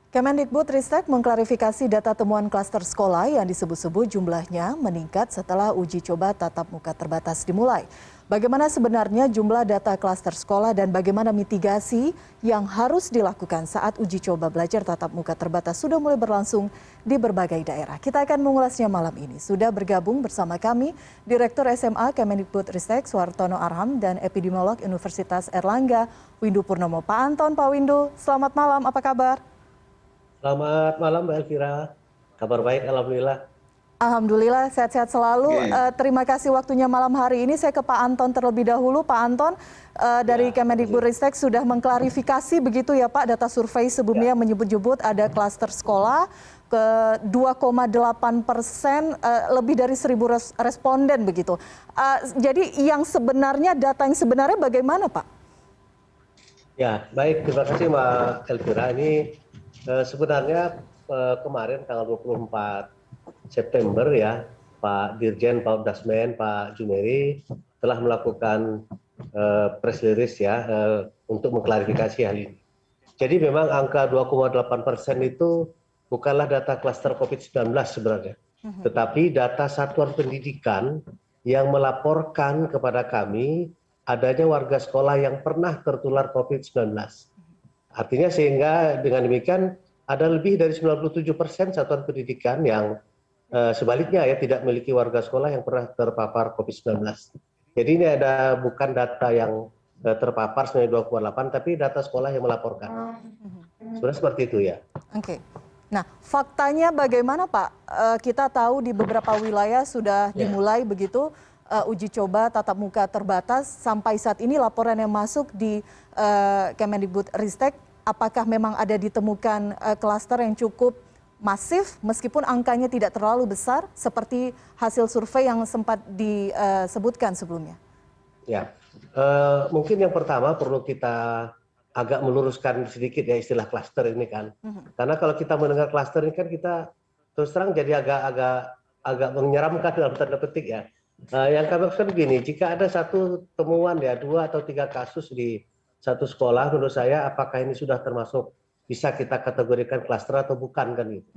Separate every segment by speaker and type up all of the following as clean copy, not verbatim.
Speaker 1: Kemendikbudristek mengklarifikasi data temuan klaster sekolah yang disebut-sebut jumlahnya meningkat setelah uji coba tatap muka terbatas dimulai. Bagaimana sebenarnya jumlah data klaster sekolah dan bagaimana mitigasi yang harus dilakukan saat uji coba belajar tatap muka terbatas sudah mulai berlangsung di berbagai daerah. Kita akan mengulasnya malam ini. Sudah bergabung bersama kami Direktur SMA Kemendikbudristek Suhartono Arham dan Epidemiolog Universitas Erlangga Windu Purnomo. Pak Anton, Pak Windu, selamat malam, apa kabar?
Speaker 2: Selamat malam Mbak Elvira, kabar baik Alhamdulillah.
Speaker 1: Alhamdulillah sehat-sehat selalu. Terima kasih waktunya malam hari ini. Saya ke Pak Anton terlebih dahulu. Pak Anton, dari Kemendikbudristek sudah mengklarifikasi begitu ya Pak, data survei sebelumnya menyebut-nyebut ada klaster sekolah ke 2,8%, lebih dari 1.000 responden begitu. Jadi yang sebenarnya, data yang sebenarnya bagaimana Pak?
Speaker 2: Ya, baik, terima kasih Mbak Elvira. Ini sebenarnya kemarin tanggal 24 September ya, Pak Dirjen, Pak Dasmen, Pak Jumeri telah melakukan press release ya untuk mengklarifikasi hal ini. Jadi memang angka 2,8% itu bukanlah data klaster COVID-19 sebenarnya, tetapi data satuan pendidikan yang melaporkan kepada kami adanya warga sekolah yang pernah tertular COVID-19. Artinya sehingga dengan demikian ada lebih dari 97% satuan pendidikan yang sebaliknya ya tidak memiliki warga sekolah yang pernah terpapar COVID-19. Jadi ini ada bukan data yang terpapar sebenarnya 2,8 tapi data sekolah yang melaporkan. Sebenarnya seperti itu ya.
Speaker 1: Oke. Nah, faktanya bagaimana Pak? Kita tahu di beberapa wilayah sudah dimulai begitu uji coba tatap muka terbatas. Sampai saat ini laporan yang masuk di Kemendikbudristek, apakah memang ada ditemukan klaster yang cukup masif meskipun angkanya tidak terlalu besar seperti hasil survei yang sempat disebutkan sebelumnya?
Speaker 2: Ya, mungkin yang pertama perlu kita agak meluruskan sedikit ya istilah klaster ini kan. Karena kalau kita mendengar klaster ini kan kita terus terang jadi agak menyeramkan dalam tanda petik ya. Yang kami maksudkan begini, jika ada satu temuan ya 2 atau 3 kasus di satu sekolah, menurut saya apakah ini sudah termasuk bisa kita kategorikan klaster atau bukan kan gitu.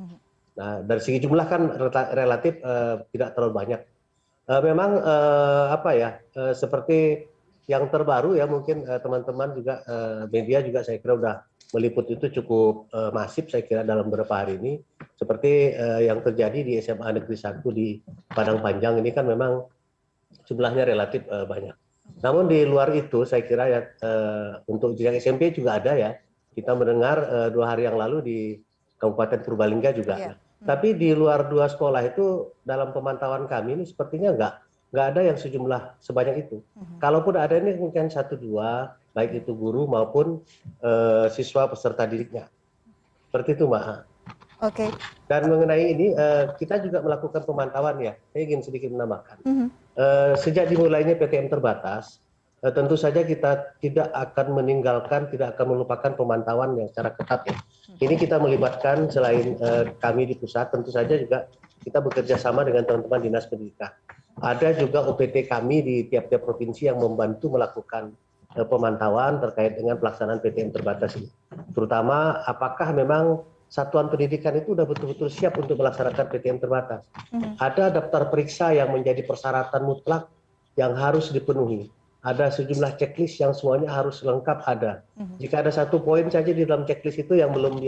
Speaker 2: Nah dari segi jumlah kan relatif tidak terlalu banyak. Memang seperti yang terbaru ya mungkin teman-teman juga media juga saya kira sudah meliput itu cukup masif saya kira dalam beberapa hari ini. Seperti yang terjadi di SMA Negeri 1 di Padang Panjang ini kan memang jumlahnya relatif banyak. Namun di luar itu saya kira ya untuk jenjang SMP juga ada ya. Kita mendengar 2 hari yang lalu di Kabupaten Purbalingga juga. Tapi di luar 2 sekolah itu dalam pemantauan kami ini sepertinya nggak ada yang sejumlah sebanyak itu. Kalaupun ada ini mungkin 1-2, baik itu guru maupun siswa peserta didiknya. Seperti itu Mbak.
Speaker 1: Oke.
Speaker 2: Dan mengenai ini kita juga melakukan pemantauan ya. Saya ingin sedikit menambahkan. Sejak dimulainya PTM terbatas, tentu saja kita tidak akan meninggalkan, tidak akan melupakan pemantauan yang secara ketat ya. Ini kita melibatkan selain kami di pusat, tentu saja juga kita bekerja sama dengan teman-teman Dinas Pendidikan. Ada juga OPT kami di tiap-tiap provinsi yang membantu melakukan pemantauan terkait dengan pelaksanaan PTM terbatas ini. Terutama apakah memang satuan pendidikan itu sudah betul-betul siap untuk melaksanakan PTM terbatas. Ada daftar periksa yang menjadi persyaratan mutlak yang harus dipenuhi. Ada sejumlah checklist yang semuanya harus lengkap ada. Jika ada satu poin saja di dalam checklist itu yang belum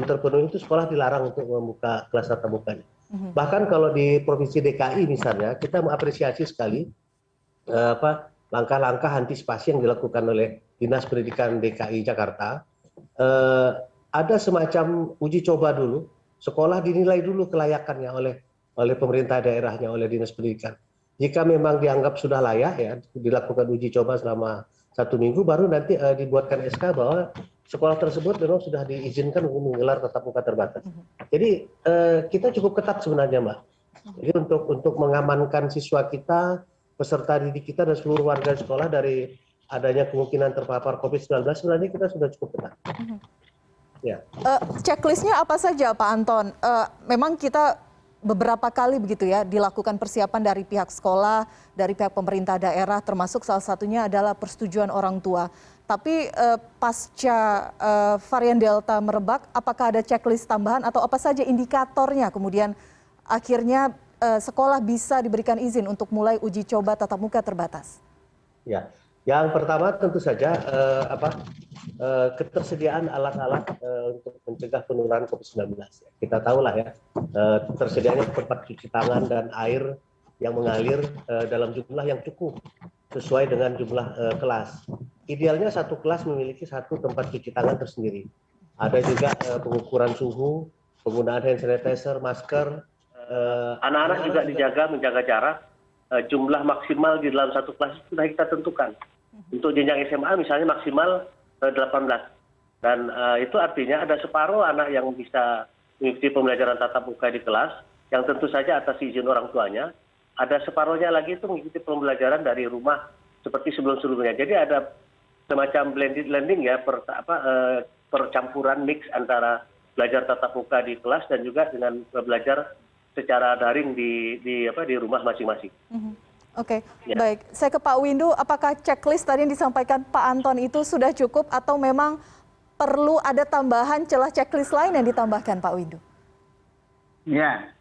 Speaker 2: terpenuhi itu sekolah dilarang untuk membuka kelas tatap mukanya. Bahkan kalau di Provinsi DKI misalnya kita mengapresiasi sekali langkah-langkah antisipasi yang dilakukan oleh Dinas Pendidikan DKI Jakarta. Ada semacam uji coba dulu, sekolah dinilai dulu kelayakannya oleh pemerintah daerahnya, oleh Dinas Pendidikan. Jika memang dianggap sudah layak ya dilakukan uji coba selama 1 minggu, baru nanti dibuatkan SK bahwa sekolah tersebut memang sudah diizinkan untuk menggelar tatap muka terbatas. Jadi kita cukup ketat sebenarnya Mbak. Jadi untuk mengamankan siswa kita, peserta didik kita dan seluruh warga sekolah dari adanya kemungkinan terpapar COVID-19 sebenarnya kita sudah cukup ketat. Ya.
Speaker 1: Checklistnya apa saja Pak Anton? Memang kita beberapa kali begitu ya dilakukan persiapan dari pihak sekolah, dari pihak pemerintah daerah, termasuk salah satunya adalah persetujuan orang tua. Tapi pasca varian Delta merebak, apakah ada checklist tambahan atau apa saja indikatornya kemudian akhirnya sekolah bisa diberikan izin untuk mulai uji coba tatap muka terbatas?
Speaker 2: Ya, yang pertama tentu saja ketersediaan alat-alat untuk mencegah penularan COVID-19. Kita tahu lah ya, tersedianya tempat cuci tangan dan air yang mengalir dalam jumlah yang cukup sesuai dengan jumlah kelas. Idealnya satu kelas memiliki satu tempat cuci tangan tersendiri. Ada juga pengukuran suhu, penggunaan hand sanitizer, masker. Anak-anak juga dijaga menjaga jarak. Jumlah maksimal di dalam satu kelas sudah kita tentukan. Untuk jenjang SMA misalnya maksimal 18. Dan itu artinya ada separuh anak yang bisa mengikuti pembelajaran tatap muka di kelas, yang tentu saja atas izin orang tuanya. Ada separuhnya lagi itu mengikuti pembelajaran dari rumah seperti sebelum-sebelumnya. Jadi ada semacam blended learning ya, percampuran mix antara belajar tatap muka di kelas dan juga dengan belajar secara daring di rumah masing-masing.
Speaker 1: Oke, baik. Saya ke Pak Windu, apakah checklist tadi yang disampaikan Pak Anton itu sudah cukup atau memang perlu ada tambahan celah checklist lain yang ditambahkan Pak Windu?
Speaker 3: Ya,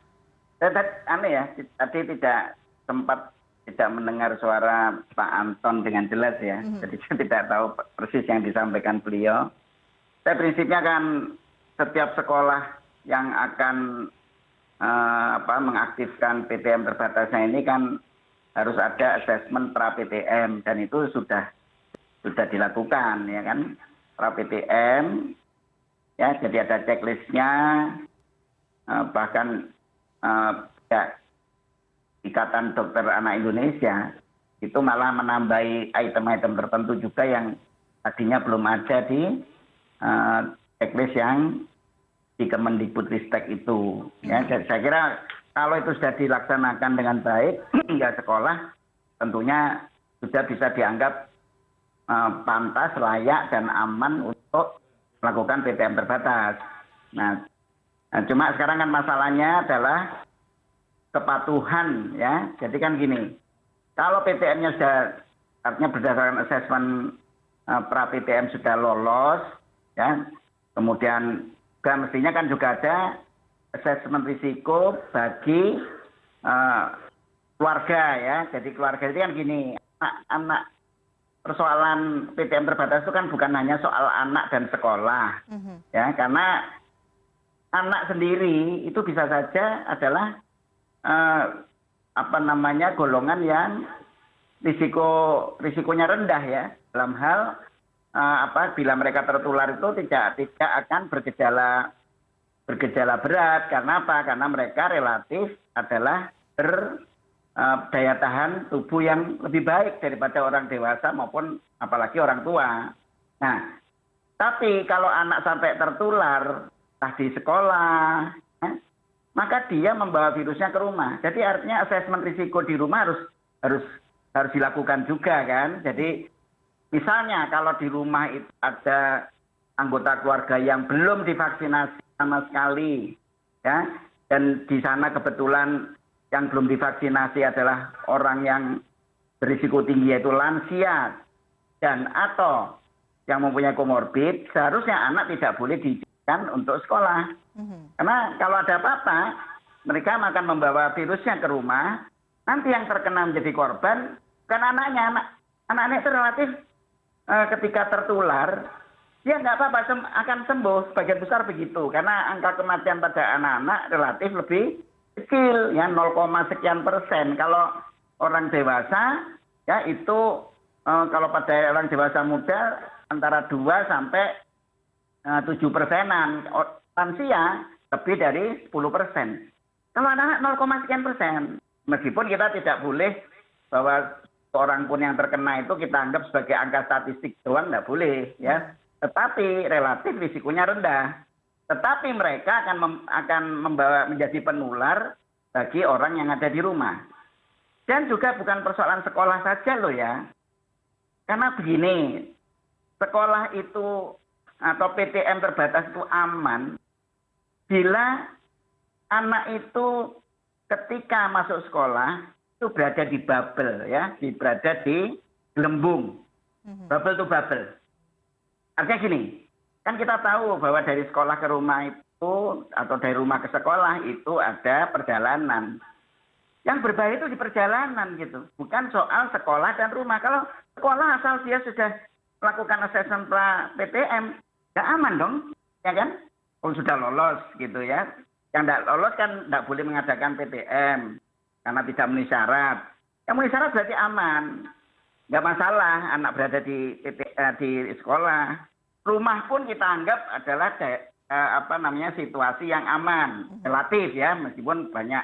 Speaker 3: tadi tidak sempat tidak mendengar suara Pak Anton dengan jelas ya. Jadi saya tidak tahu persis yang disampaikan beliau. Prinsipnya kan setiap sekolah yang akan mengaktifkan PTM terbatasnya ini kan harus ada asesmen pra PTM dan itu sudah dilakukan ya kan, pra PTM ya, jadi ada checklistnya, bahkan ya, Ikatan Dokter Anak Indonesia itu malah menambahi item-item tertentu juga yang tadinya belum ada di checklist yang di Kemendikbudristek itu. Ya, saya kira kalau itu sudah dilaksanakan dengan baik, ya sekolah tentunya sudah bisa dianggap pantas, layak, dan aman untuk melakukan PTM terbatas. Nah, cuma sekarang kan masalahnya adalah kepatuhan, ya. Jadi kan gini, kalau PTM-nya sudah, artinya berdasarkan asesmen pra PTM sudah lolos, ya, kemudian mestinya kan juga ada asesmen risiko bagi keluarga ya. Jadi keluarga itu kan gini, anak persoalan PTM terbatas itu kan bukan hanya soal anak dan sekolah, ya, karena anak sendiri itu bisa saja adalah golongan yang risikonya rendah ya, dalam hal bila mereka tertular itu tidak akan bergejala berat. Karena apa? Karena mereka relatif adalah daya tahan tubuh yang lebih baik daripada orang dewasa maupun apalagi orang tua. Nah, tapi kalau anak sampai tertular entah di sekolah, maka dia membawa virusnya ke rumah. Jadi artinya asesmen risiko di rumah harus dilakukan juga kan. Jadi misalnya kalau di rumah itu ada anggota keluarga yang belum divaksinasi sama sekali, ya, dan di sana kebetulan yang belum divaksinasi adalah orang yang berisiko tinggi yaitu lansia dan atau yang mempunyai komorbid, seharusnya anak tidak boleh diizinkan untuk sekolah. Karena kalau ada apa-apa, mereka akan membawa virusnya ke rumah. Nanti yang terkena menjadi korban bukan anaknya. Anaknya itu relatif ketika tertular, dia nggak apa-apa, akan sembuh, sebagian besar begitu. Karena angka kematian pada anak-anak relatif lebih kecil, ya 0, sekian persen. Kalau orang dewasa, ya itu kalau pada orang dewasa muda antara 2 sampai 7%-an. Lansia lebih dari 10%. Kalau anak-anak 0, sekian persen. Meskipun kita tidak boleh bahwa orang pun yang terkena itu kita anggap sebagai angka statistik doang, nggak boleh ya. Tetapi relatif risikonya rendah. Tetapi mereka akan membawa menjadi penular bagi orang yang ada di rumah. Dan juga bukan persoalan sekolah saja loh ya. Karena begini, sekolah itu atau PTM terbatas itu aman bila anak itu ketika masuk sekolah itu berada di bubble ya, berada di gelembung. Bubble itu bubble. artinya gini, kan kita tahu bahwa dari sekolah ke rumah itu atau dari rumah ke sekolah itu ada perjalanan. Yang berbahaya itu di perjalanan gitu, bukan soal sekolah dan rumah. Kalau sekolah asal dia sudah melakukan assessment pra PTM, nggak aman dong, ya kan? Oh sudah lolos gitu ya. Yang tidak lolos kan tidak boleh mengadakan PTM karena tidak memenuhi syarat. Yang memenuhi syarat berarti aman, nggak masalah anak berada di sekolah. Rumah pun kita anggap adalah situasi yang aman, relatif ya, meskipun banyak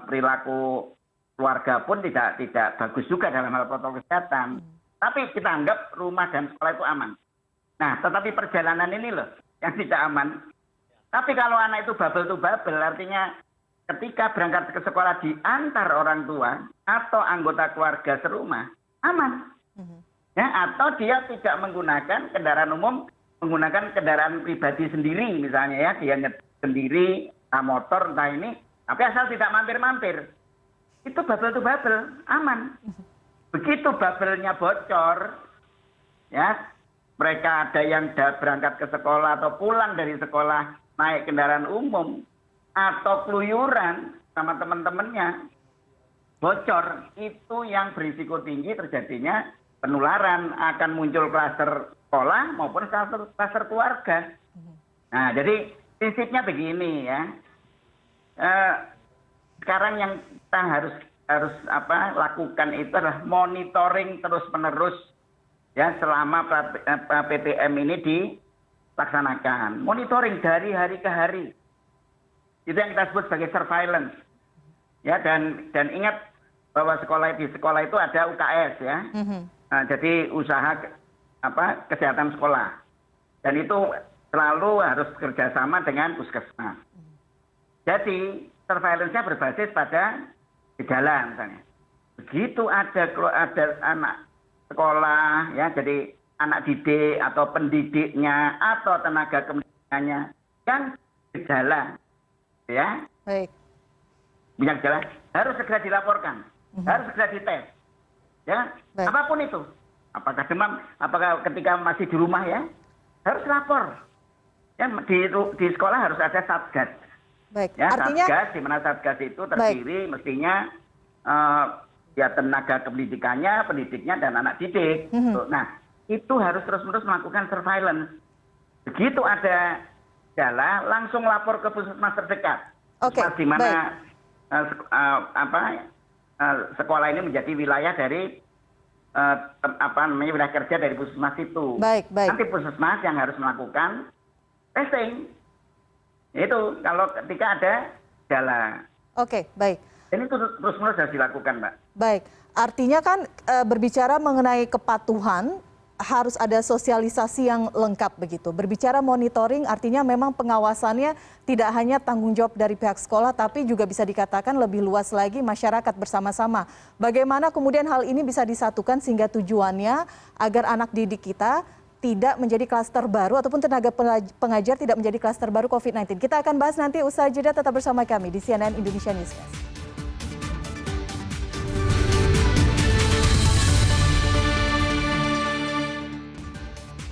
Speaker 3: perilaku keluarga pun tidak bagus juga dalam hal protokol kesehatan. Tapi kita anggap rumah dan sekolah itu aman. Nah, tetapi perjalanan ini loh yang tidak aman. Tapi kalau anak itu bubble to bubble, artinya ketika berangkat ke sekolah diantar orang tua atau anggota keluarga serumah, aman. Ya, atau dia tidak menggunakan kendaraan umum, menggunakan kendaraan pribadi sendiri misalnya ya, dia sendiri, motor entah ini, tapi asal tidak mampir-mampir. Itu bubble to bubble, aman. Begitu bubble-nya bocor, ya, mereka ada yang berangkat ke sekolah atau pulang dari sekolah naik kendaraan umum atau keluyuran sama teman-temannya, bocor, itu yang berisiko tinggi terjadinya penularan, akan muncul klaster sekolah maupun klaster keluarga. Nah, jadi prinsipnya begini ya. Sekarang yang kita harus lakukan itu adalah monitoring terus-menerus ya selama PTM ini dilaksanakan. Monitoring dari hari ke hari. Itu yang kita sebut sebagai surveillance. Ya, dan ingat bahwa di sekolah itu ada UKS ya. Nah, jadi usaha kesehatan sekolah. Dan itu selalu harus bekerjasama dengan puskesmas. Jadi surveillance-nya berbasis pada gejala misalnya. Begitu ada anak sekolah ya, jadi anak didik atau pendidiknya atau tenaga kependidikannya yang gejala ya.
Speaker 1: Baik.
Speaker 3: Punya gejala harus segera dilaporkan, harus segera dites. Ya,
Speaker 1: baik.
Speaker 3: Apapun itu. Apakah demam, apakah ketika masih di rumah ya, harus lapor. Ya, di sekolah harus ada satgas.
Speaker 1: Baik.
Speaker 3: Ya,
Speaker 1: Artinya
Speaker 3: satgas, di mana satgas itu terdiri mestinya ya tenaga kependidikannya, pendidiknya, dan anak didik. Nah, itu harus terus-menerus melakukan surveillance. Begitu ada gejala, langsung lapor ke puskesmas terdekat.
Speaker 1: Oke,
Speaker 3: Di mana sekolah ini menjadi wilayah dari wilayah kerja dari puskesmas itu.
Speaker 1: Baik.
Speaker 3: Nanti puskesmas yang harus melakukan testing. Itu kalau ketika ada gejala.
Speaker 1: Oke, baik.
Speaker 3: Ini terus-menerus harus dilakukan, Mbak.
Speaker 1: Baik, artinya kan berbicara mengenai kepatuhan harus ada sosialisasi yang lengkap begitu. Berbicara monitoring artinya memang pengawasannya tidak hanya tanggung jawab dari pihak sekolah tapi juga bisa dikatakan lebih luas lagi masyarakat bersama-sama. Bagaimana kemudian hal ini bisa disatukan sehingga tujuannya agar anak didik kita tidak menjadi klaster baru ataupun tenaga pengajar tidak menjadi klaster baru COVID-19. Kita akan bahas nanti usai jeda, tetap bersama kami di CNN Indonesia Newscast.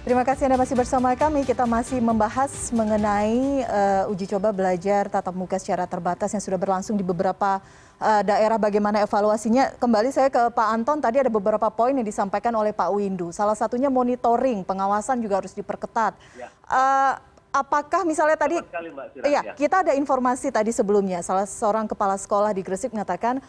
Speaker 1: Terima kasih Anda masih bersama kami. Kita masih membahas mengenai uji coba belajar tatap muka secara terbatas yang sudah berlangsung di beberapa daerah. Bagaimana evaluasinya? Kembali saya ke Pak Anton. Tadi ada beberapa poin yang disampaikan oleh Pak Windu. Salah satunya monitoring, pengawasan juga harus diperketat. Ya. Apakah misalnya tadi, kita ada informasi tadi sebelumnya, salah seorang kepala sekolah di Gresik mengatakan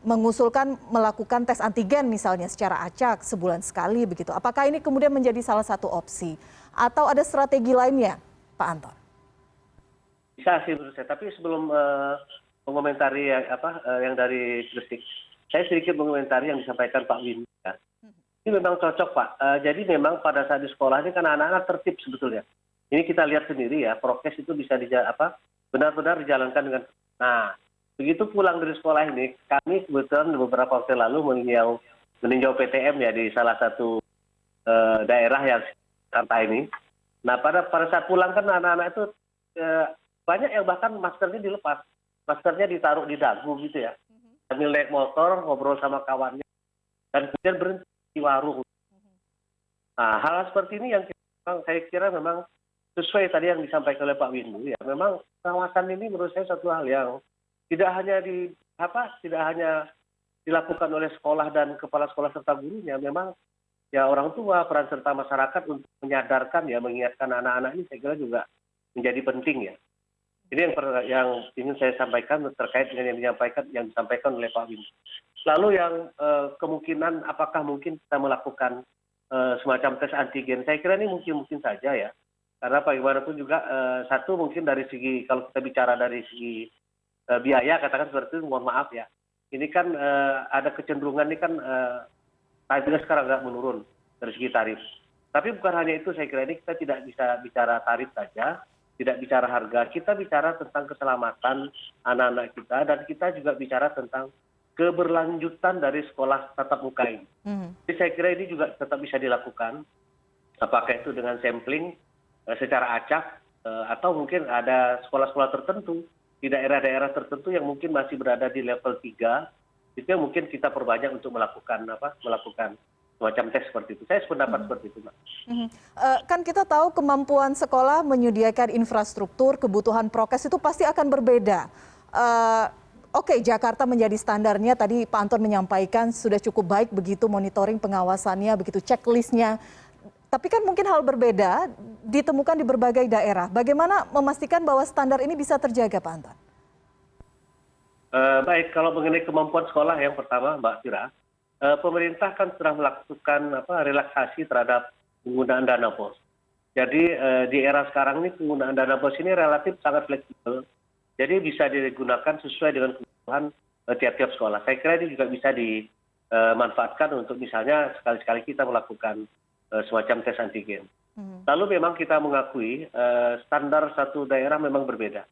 Speaker 1: mengusulkan melakukan tes antigen misalnya secara acak sebulan sekali begitu. Apakah ini kemudian menjadi salah satu opsi atau ada strategi lainnya, Pak Anton?
Speaker 4: Bisa sih menurut saya. Tapi sebelum mengomentari yang dari Gresik, saya sedikit mengomentari yang disampaikan Pak Windu. Ya. Ini memang cocok, Pak. Jadi memang pada saat di sekolah ini kan anak-anak tertib sebetulnya. Ini kita lihat sendiri ya, prokes itu bisa benar-benar dijalankan dengan. Nah, begitu pulang dari sekolah ini, kami kebetulan beberapa waktu lalu meninjau PTM ya di salah satu daerah yang Jakarta ini. Nah pada saat pulang kan anak-anak itu banyak yang bahkan maskernya dilepas, maskernya ditaruh di dagu gitu ya. Sambil naik motor, ngobrol sama kawannya, dan kemudian berhenti di warung. Nah, hal seperti ini yang saya kira memang sesuai tadi yang disampaikan oleh Pak Windu ya. Memang pengawasan ini menurut saya satu hal yang tidak hanya tidak hanya dilakukan oleh sekolah dan kepala sekolah serta gurunya. Memang ya orang tua, peran serta masyarakat untuk menyadarkan ya, mengingatkan anak-anak ini saya kira juga menjadi penting ya. Ini yang ingin saya sampaikan terkait dengan yang disampaikan oleh Pak Windu. Lalu yang kemungkinan apakah mungkin kita melakukan semacam tes antigen, saya kira ini mungkin saja ya. Karena bagaimanapun juga satu mungkin dari segi, kalau kita bicara dari segi biaya, katakan seperti itu, mohon maaf ya. Ini kan ada kecenderungan ini kan tarifnya sekarang nggak menurun dari segi tarif. Tapi bukan hanya itu, saya kira ini kita tidak bisa bicara tarif saja, tidak bicara harga, kita bicara tentang keselamatan anak-anak kita, dan kita juga bicara tentang keberlanjutan dari sekolah tatap muka ini. Jadi saya kira ini juga tetap bisa dilakukan, apakah itu dengan sampling secara acak, atau mungkin ada sekolah-sekolah tertentu di daerah-daerah tertentu yang mungkin masih berada di level 3, itu yang mungkin kita perbanyak untuk melakukan semacam tes seperti itu. Saya sependapat seperti itu, Mbak.
Speaker 1: Kan kita tahu kemampuan sekolah menyediakan infrastruktur, kebutuhan prokes itu pasti akan berbeda. Oke, Jakarta menjadi standarnya, tadi Pak Anton menyampaikan sudah cukup baik begitu monitoring pengawasannya, begitu checklistnya. Tapi kan mungkin hal berbeda ditemukan di berbagai daerah. Bagaimana memastikan bahwa standar ini bisa terjaga, Pak Anton?
Speaker 4: Baik, kalau mengenai kemampuan sekolah yang pertama, Mbak Fira, pemerintah kan sudah melakukan relaksasi terhadap penggunaan dana BOS. Jadi di era sekarang ini penggunaan dana BOS ini relatif sangat fleksibel. Jadi bisa digunakan sesuai dengan kebutuhan tiap-tiap sekolah. Saya kira ini juga bisa dimanfaatkan untuk misalnya sekali-sekali kita melakukan semacam tes antigen. Lalu memang kita mengakui standar satu daerah memang berbeda.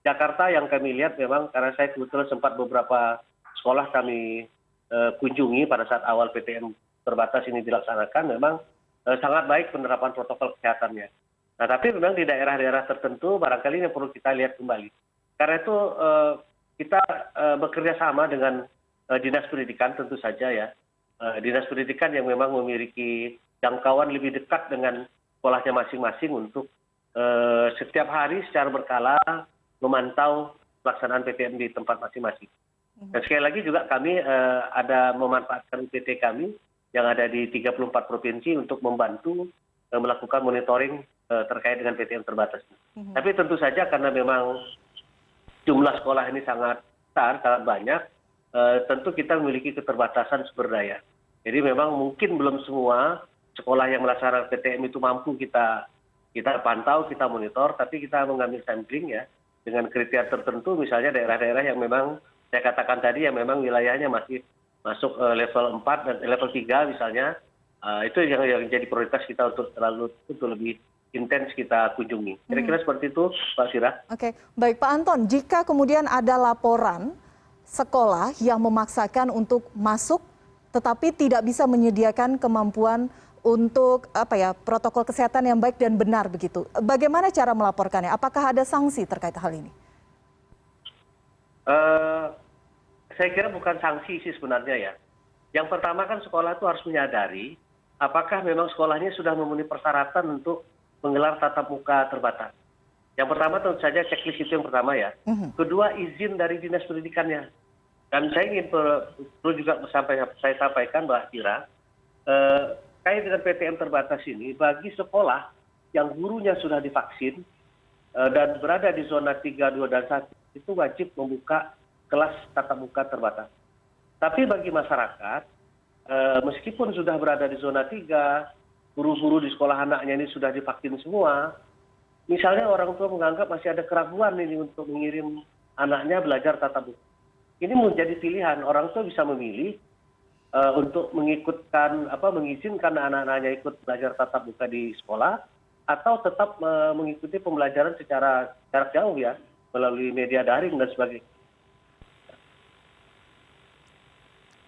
Speaker 4: Jakarta yang kami lihat memang, karena saya kebetulan sempat beberapa sekolah kami kunjungi pada saat awal PTM terbatas ini dilaksanakan, memang sangat baik penerapan protokol kesehatannya. Nah, tapi memang di daerah-daerah tertentu barangkali yang perlu kita lihat kembali. Karena itu kita bekerja sama dengan Dinas Pendidikan tentu saja ya. Dinas Pendidikan yang memang memiliki jangkauan lebih dekat dengan sekolahnya masing-masing untuk setiap hari secara berkala memantau pelaksanaan PTM di tempat masing-masing. Dan sekali lagi juga kami ada memanfaatkan UPT kami yang ada di 34 provinsi untuk membantu melakukan monitoring terkait dengan PTM terbatas. Tapi tentu saja karena memang jumlah sekolah ini sangat besar, sangat banyak, tentu kita memiliki keterbatasan sumber daya. Jadi memang mungkin belum semua sekolah yang melaksanakan PTM itu mampu kita pantau, kita monitor, tapi kita mengambil sampling ya dengan kriteria tertentu, misalnya daerah-daerah yang memang saya katakan tadi yang memang wilayahnya masih masuk level 4 dan level 3 misalnya, itu yang jadi prioritas kita untuk lebih intens kita kunjungi. Kira-kira seperti itu, Pak Sirah.
Speaker 1: Oke, baik Pak Anton, jika kemudian ada laporan sekolah yang memaksakan untuk masuk tetapi tidak bisa menyediakan kemampuan untuk protokol kesehatan yang baik dan benar begitu. Bagaimana cara melaporkannya? Apakah ada sanksi terkait hal ini?
Speaker 4: Saya kira bukan sanksi sih sebenarnya ya. Yang pertama kan sekolah itu harus menyadari apakah memang sekolahnya sudah memenuhi persyaratan untuk menggelar tatap muka terbatas. Yang pertama tentu saja checklist itu yang pertama ya. Kedua, izin dari Dinas Pendidikannya. Dan saya ingin perlu juga saya sampaikan Mbak Kira, kait dengan PTM terbatas ini, bagi sekolah yang gurunya sudah divaksin dan berada di zona 3, 2, dan 1, itu wajib membuka kelas tatap muka terbatas. Tapi bagi masyarakat, meskipun sudah berada di zona 3, guru-guru di sekolah anaknya ini sudah divaksin semua, misalnya orang tua menganggap masih ada keraguan ini untuk mengirim anaknya belajar tatap muka. Ini menjadi pilihan, orang tua bisa memilih untuk mengizinkan anak-anaknya ikut belajar tatap muka di sekolah, atau tetap mengikuti pembelajaran secara jarak jauh ya, melalui media daring dan sebagainya.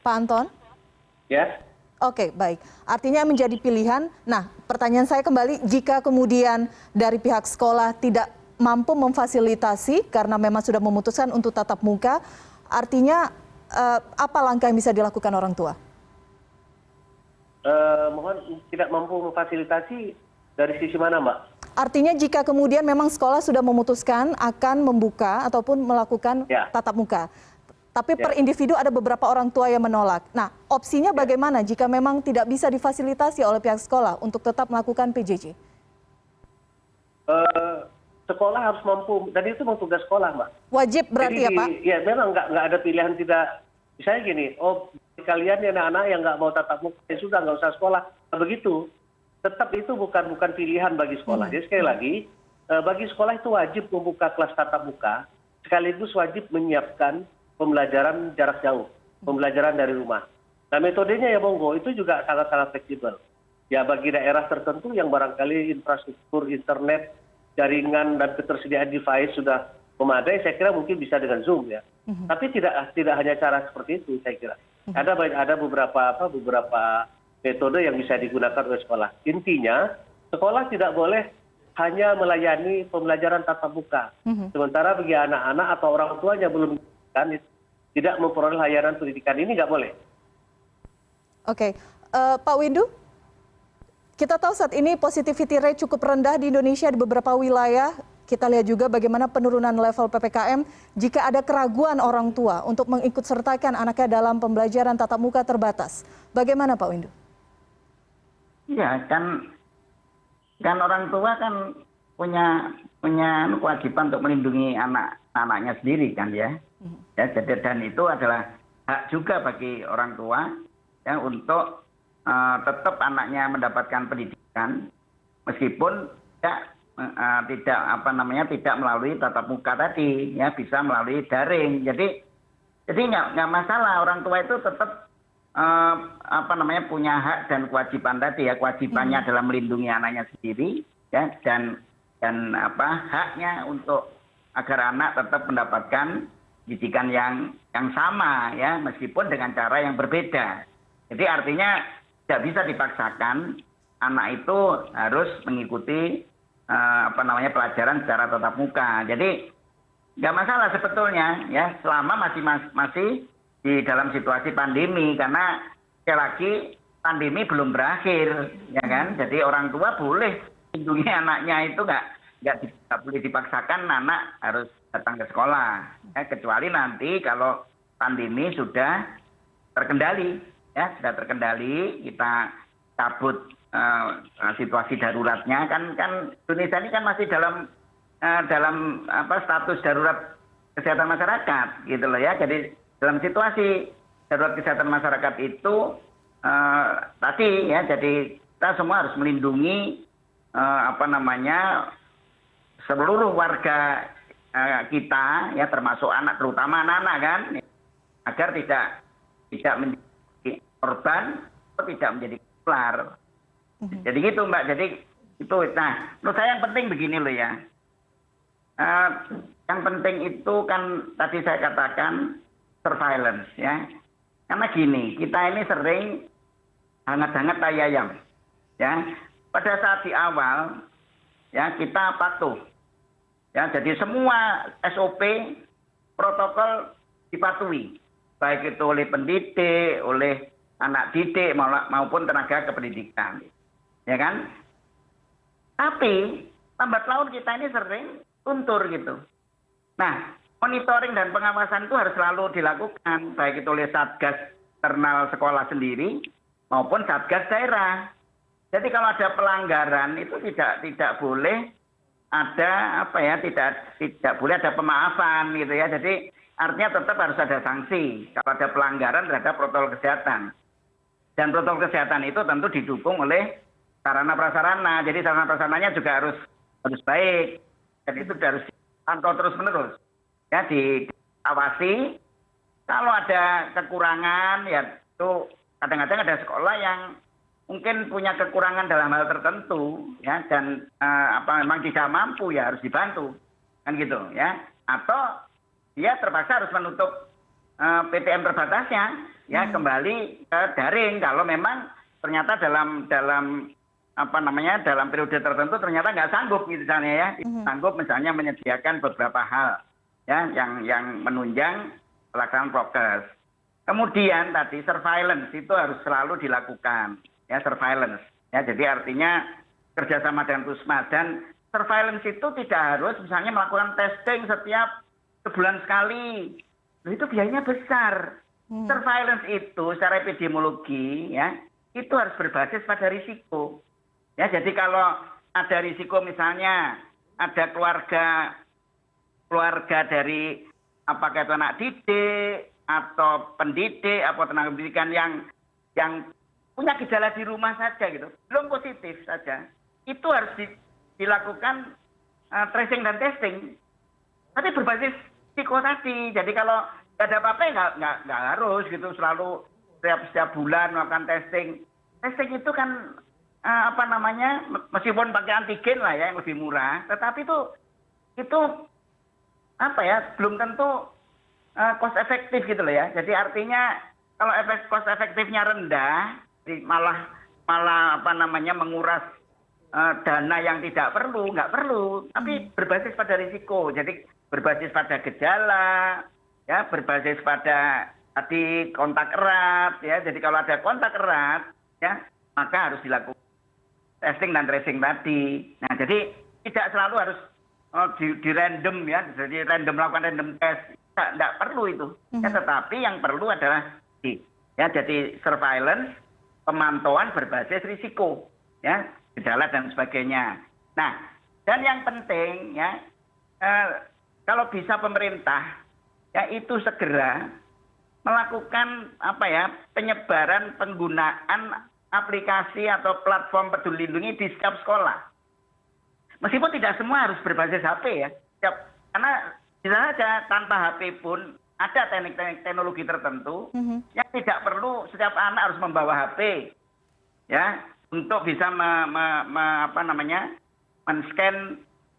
Speaker 1: Pak Anton?
Speaker 4: Ya.
Speaker 1: Oke, baik. Artinya menjadi pilihan. Nah, pertanyaan saya kembali, jika kemudian dari pihak sekolah tidak mampu memfasilitasi karena memang sudah memutuskan untuk tatap muka, artinya apa langkah yang bisa dilakukan orang tua?
Speaker 4: mohon tidak mampu memfasilitasi dari sisi mana, Mbak?
Speaker 1: Artinya jika kemudian memang sekolah sudah memutuskan akan membuka ataupun melakukan
Speaker 4: Ya.
Speaker 1: tatap muka, tapi per individu ada beberapa orang tua yang menolak. Nah, opsinya bagaimana jika memang tidak bisa difasilitasi oleh pihak sekolah untuk tetap melakukan PJJ?
Speaker 4: Sekolah harus mampu, dan itu memang tugas sekolah, Mbak.
Speaker 1: Wajib berarti ya, Pak?
Speaker 4: Ya memang nggak ada pilihan tidak. Misalnya gini, kalian ya anak-anak yang nggak mau tatap muka, ya sudah nggak usah sekolah. Nah, begitu. Tetap itu bukan pilihan bagi sekolah. Jadi sekali lagi, bagi sekolah itu wajib membuka kelas tatap muka, sekaligus wajib menyiapkan pembelajaran jarak jauh, pembelajaran dari rumah. Nah metodenya ya monggo, itu juga sangat-sangat fleksibel. Ya bagi daerah tertentu yang barangkali infrastruktur internet, jaringan dan ketersediaan device sudah memadai, saya kira mungkin bisa dengan Zoom ya. Tapi tidak hanya cara seperti itu, saya kira. Ada beberapa metode yang bisa digunakan oleh sekolah. Intinya, sekolah tidak boleh hanya melayani pembelajaran tatap muka. Sementara bagi anak-anak atau orang tuanya belum tidak memperoleh layanan pendidikan, ini nggak boleh.
Speaker 1: Oke, Pak Windu, kita tahu saat ini positivity rate cukup rendah di Indonesia di beberapa wilayah. Kita lihat juga bagaimana penurunan level PPKM. Jika ada keraguan orang tua untuk mengikutsertakan anaknya dalam pembelajaran tatap muka terbatas, bagaimana Pak Windu?
Speaker 3: Ya kan orang tua kan punya kewajiban untuk melindungi anaknya sendiri kan ya. Ya jadi, dan itu adalah hak juga bagi orang tua ya untuk tetap anaknya mendapatkan pendidikan meskipun tidak melalui tatap muka tadi ya, bisa melalui daring. Jadi nggak masalah, orang tua itu tetap punya hak dan kewajiban tadi ya. Kewajibannya adalah melindungi anaknya sendiri ya, dan haknya untuk agar anak tetap mendapatkan pendidikan yang sama ya, meskipun dengan cara yang berbeda. Jadi artinya tidak bisa dipaksakan anak itu harus mengikuti pelajaran secara tatap muka. Jadi nggak masalah sebetulnya ya, selama masih di dalam situasi pandemi, karena sekali lagi pandemi belum berakhir ya kan. Jadi orang tua boleh lindungi anaknya, itu nggak boleh dipaksakan anak harus datang ke sekolah ya, kecuali nanti kalau pandemi sudah terkendali ya, kita cabut situasi daruratnya kan Indonesia ini kan masih dalam status darurat kesehatan masyarakat gitu loh ya. Jadi dalam situasi darurat kesehatan masyarakat itu tadi ya, jadi kita semua harus melindungi seluruh warga kita ya, termasuk anak, terutama anak-anak kan, agar tidak menjadi korban atau tidak menjadi tular. Jadi gitu Mbak, jadi itu. Nah, menurut saya yang penting begini loh ya. Yang penting itu kan tadi saya katakan surveillance ya. Karena gini, kita ini sering hangat-hangat tai ayam ya. Pada saat di awal ya kita patuh. Ya, jadi semua SOP protokol dipatuhi, baik itu oleh pendidik, oleh anak didik maupun tenaga kependidikan. Ya kan? Tapi lambat laun kita ini sering luntur gitu. Nah, monitoring dan pengawasan itu harus selalu dilakukan, baik itu oleh Satgas internal sekolah sendiri maupun Satgas daerah. Jadi kalau ada pelanggaran itu tidak boleh ada tidak boleh ada pemaafan gitu ya. Jadi artinya tetap harus ada sanksi kalau ada pelanggaran terhadap protokol kesehatan. Dan protokol kesehatan itu tentu didukung oleh sarana prasarana. Jadi sarana prasarananya juga harus baik. Dan itu harus dipantau terus-menerus. Ya, diawasi. Kalau ada kekurangan ya itu kadang-kadang ada sekolah yang mungkin punya kekurangan dalam hal tertentu ya, dan memang tidak mampu ya harus dibantu. Kan gitu ya. Atau dia terpaksa harus menutup PTM terbatasnya ya, kembali ke daring kalau memang ternyata dalam periode tertentu ternyata nggak sanggup misalnya ya, sanggup misalnya menyediakan beberapa hal ya yang menunjang pelaksanaan prokes. Kemudian tadi surveillance itu harus selalu dilakukan ya surveillance. Ya, jadi artinya kerjasama dengan Puskesmas, dan surveillance itu tidak harus misalnya melakukan testing setiap sebulan sekali. Itu biayanya besar. Surveillance itu secara epidemiologi ya itu harus berbasis pada risiko. Ya, jadi kalau ada risiko misalnya ada keluarga dari apakah itu anak didik atau pendidik atau tenaga pendidikan yang punya gejala di rumah saja gitu, belum positif saja, itu harus dilakukan tracing dan testing. Tapi berbasis risiko tadi. Jadi kalau nggak ada apa-apa ya nggak harus gitu selalu setiap bulan melakukan testing. Testing itu kan meskipun pakai antigen lah ya yang lebih murah, tetapi itu apa ya belum tentu cost efektif gitu loh ya. Jadi artinya kalau cost efektifnya rendah, malah menguras dana yang nggak perlu, tapi berbasis pada risiko. Jadi berbasis pada gejala, ya berbasis pada tadi kontak erat, ya. Jadi kalau ada kontak erat, ya maka harus dilakukan testing dan tracing tadi. Nah, jadi tidak selalu harus di random ya, jadi melakukan random test, tidak perlu itu. Ya, tetapi yang perlu adalah jadi surveillance, pemantauan berbasis risiko, ya gejala dan sebagainya. Nah, dan yang penting ya kalau bisa pemerintah ya itu segera melakukan penyebaran penggunaan aplikasi atau platform Peduli Lindungi di setiap sekolah. Meskipun tidak semua harus berbasis HP ya. Karena bisa saja tanpa HP pun ada teknologi tertentu yang tidak perlu setiap anak harus membawa HP ya untuk bisa men-scan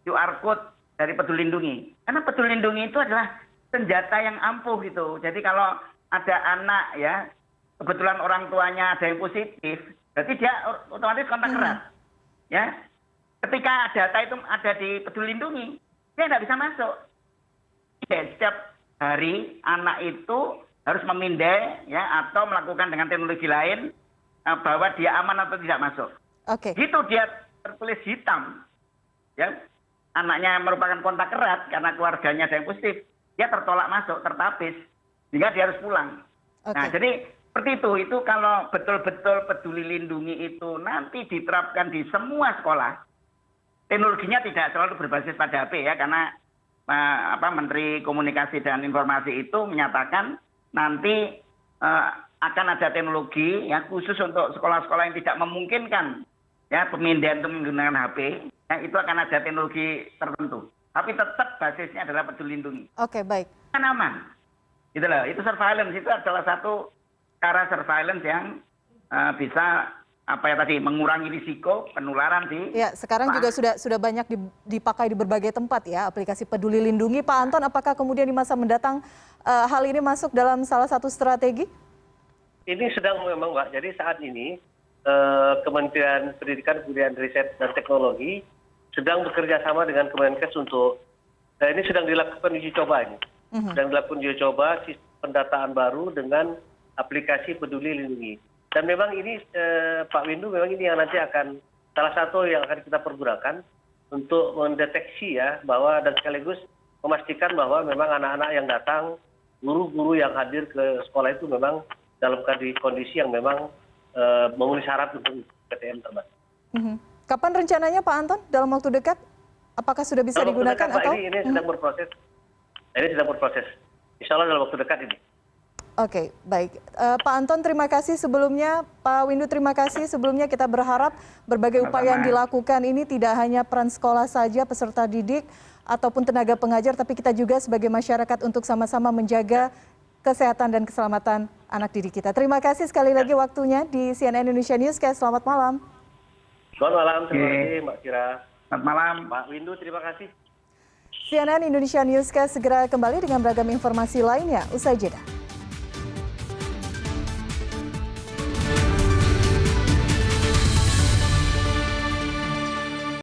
Speaker 3: QR code dari Peduli Lindungi. Karena Peduli Lindungi itu adalah senjata yang ampuh gitu. Jadi kalau ada anak ya kebetulan orang tuanya ada yang positif, berarti dia otomatis kontak erat. Ya, ketika data itu ada di Peduli Lindungi, dia tidak bisa masuk. Setiap hari anak itu harus memindai ya atau melakukan dengan teknologi lain bahwa dia aman atau tidak masuk.
Speaker 1: Oke.
Speaker 3: Gitu dia tertulis hitam, ya anaknya merupakan kontak erat karena keluarganya ada yang positif, dia tertolak masuk, tertapis, sehingga dia harus pulang. Nah, jadi seperti itu kalau betul-betul Peduli Lindungi itu nanti diterapkan di semua sekolah, teknologinya tidak selalu berbasis pada HP ya, karena Menteri Komunikasi dan Informasi itu menyatakan nanti akan ada teknologi ya khusus untuk sekolah-sekolah yang tidak memungkinkan ya pemindaian untuk menggunakan HP, ya, itu akan ada teknologi tertentu. Tapi tetap basisnya adalah Peduli Lindungi.
Speaker 1: Oke, baik.
Speaker 3: Kan aman. Gitu loh. Itu surveillance itu adalah satu cara surveillance yang bisa mengurangi risiko penularan di.
Speaker 1: Ya, sekarang juga sudah banyak dipakai di berbagai tempat ya aplikasi Peduli Lindungi. Pak Anton, apakah kemudian di masa mendatang hal ini masuk dalam salah satu strategi? Ini
Speaker 4: sedang memang, Mbak. Jadi saat ini Kementerian Pendidikan, Kebudayaan, Riset dan Teknologi sedang bekerja sama dengan Kemenkes untuk ini sedang dilakukan uji coba ini. Sedang dilakukan uji coba sistem pendataan baru dengan aplikasi Peduli Lindungi. Dan memang ini Pak Windu, memang ini yang nanti akan salah satu yang akan kita pergunakan untuk mendeteksi ya bahwa dan sekaligus memastikan bahwa memang anak-anak yang datang, guru-guru yang hadir ke sekolah itu memang dalam kondisi yang memang memenuhi syarat untuk PTM terbatas.
Speaker 1: Kapan rencananya Pak Anton dalam waktu dekat? Apakah sudah bisa digunakan atau?
Speaker 4: Ini sedang berproses. Ini sedang berproses. Insya Allah dalam waktu dekat ini.
Speaker 1: Oke, baik. Pak Anton, terima kasih sebelumnya. Pak Windu, terima kasih sebelumnya. Kita berharap berbagai upaya yang dilakukan ini tidak hanya peran sekolah saja, peserta didik, ataupun tenaga pengajar, tapi kita juga sebagai masyarakat untuk sama-sama menjaga kesehatan dan keselamatan anak didik kita. Terima kasih sekali lagi waktunya di CNN Indonesia Newscast. Selamat malam.
Speaker 4: Selamat malam, terima kasih Mbak Kira.
Speaker 3: Selamat malam.
Speaker 4: Pak Windu, terima kasih.
Speaker 1: CNN Indonesia Newscast segera kembali dengan beragam informasi lainnya. Usai jeda.